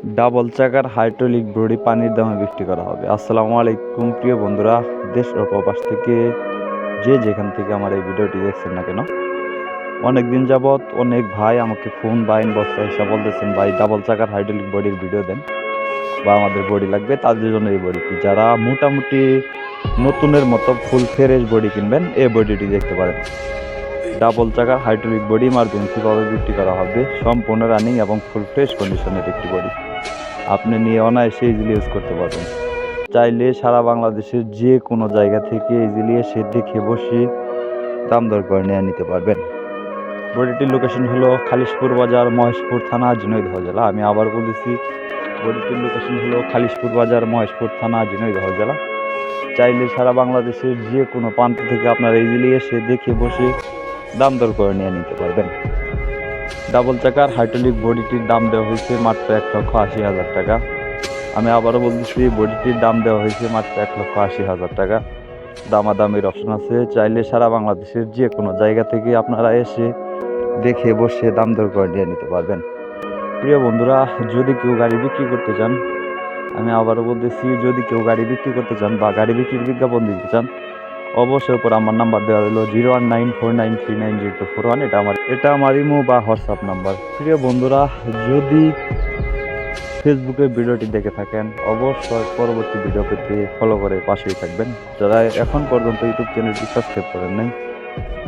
Double চাকার hydraulic body পানির দামে বিক্রি করা হবে। আসসালামু আলাইকুম প্রিয় বন্ধুরা, দেশ ও প্রবাস থেকে যে যেখান থেকে আমার এই ভিডিওটি দেখছেন না কেন, অনেক দিন যাবৎ অনেক ভাই আমাকে ফোন বা ইনবক্সে এসে বলতেছেন, ভাই ডাবল চাকার হাইড্রোলিক বডির ভিডিও দেন বা আমাদের বডি লাগবে। তাদের জন্য এই বডিটি, যারা মোটামুটি নতুনের মতো ফুল ফ্রেশ বডি কিনবেন, এই বডিটি দেখতে পারেন। ডাবল চাকার হাইড্রোলিক বডি ইমার্জেন্সিভাবে বিক্রি করা হবে। সম্পূর্ণ রানিং এবং ফুল ফ্রেশ কন্ডিশনের একটি বডি আপনি নিয়ে অনায়াসে ইজিলি ইউজ করতে পারবেন। চাইলে সারা বাংলাদেশের যে কোনো জায়গা থেকে ইজিলি এসে দেখে বসে দাম দর করে নিয়ে নিতে পারবেন। বডিটির লোকেশন হলো খালিশপুর বাজার, মহেশপুর থানা, ঝিনাইদহ জেলা। আমি আবার বলেছি, বডিটির লোকেশন হলো খালিশপুর বাজার, মহেশপুর থানা, ঝিনাইদহ জেলা। চাইলে সারা বাংলাদেশের যে কোনো প্রান্ত থেকে আপনারা ইজিলি এসে দেখে বসে দাম দর করে নিয়ে নিতে পারবেন। ডাবল চাকার হাইড্রোলিক বডিটির দাম দেওয়া হয়েছে মাত্র 1,80,000 টাকা। আমি আবারও বলতেছি, বডিটির দাম দেওয়া হয়েছে মাত্র 1,80,000 টাকা। দামাদামির অপশন আছে। চাইলে সারা বাংলাদেশের যে কোনো জায়গা থেকে আপনারা এসে দেখে বসে দাম দর করে নিয়ে নিতে পারবেন। প্রিয় বন্ধুরা, যদি কেউ গাড়ি বিক্রি করতে চান, আমি আবারও বলতেছি, যদি কেউ গাড়ি বিক্রি করতে চান বা গাড়ি বিক্রির বিজ্ঞাপন দিতে চান, অবশ্যই উপর আমার নাম্বার দেওয়া হলো 01949390241। এটা আমার ইমো বা হোয়াটসঅ্যাপ নাম্বার। প্রিয় বন্ধুরা, যদি ফেসবুকে ভিডিওটি দেখে থাকেন, অবশ্যই পরবর্তী ভিডিও পেতে ফলো করে পাশেই থাকবেন। যারা এখন পর্যন্ত ইউটিউব চ্যানেলটি সাবস্ক্রাইব করেন নাই,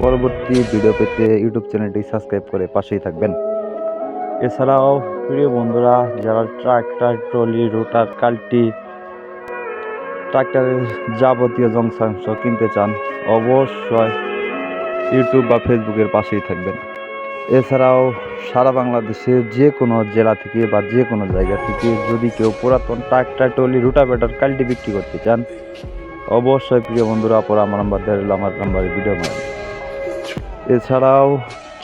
পরবর্তী ভিডিও পেতে ইউটিউব চ্যানেলটি সাবস্ক্রাইব করে পাশেই থাকবেন। এছাড়াও প্রিয় বন্ধুরা, যারা ট্রাক্টর, ট্রলি, রোটার, কাল্টি, ট্রাক্টরের যাবতীয় যন্ত্রাংশ কিনতে চান, অবশ্যই ইউটিউব বা ফেসবুকের পাশেই থাকবেন। এছাড়াও সারা বাংলাদেশের যে কোনো জেলা থেকে বা যে কোনো জায়গা থেকে যদি কেউ পুরাতন ট্রাক্টর, ট্রলি, রোটাভেটর, কাল্টি বিক্রি করতে চান, অবশ্যই প্রিয় বন্ধুরা পর আমার নাম্বার দেওয়া হলো, আমার নাম্বারে ভিডিও বানান। এছাড়াও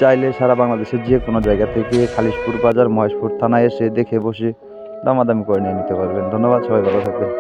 চাইলে সারা বাংলাদেশের যে কোনো জায়গা থেকে খালিশপুর বাজার, মহেশপুর থানায় এসে দেখে বসে দামাদামি করে নিয়ে নিতে পারবেন। ধন্যবাদ, সবাই ভালো থাকবেন।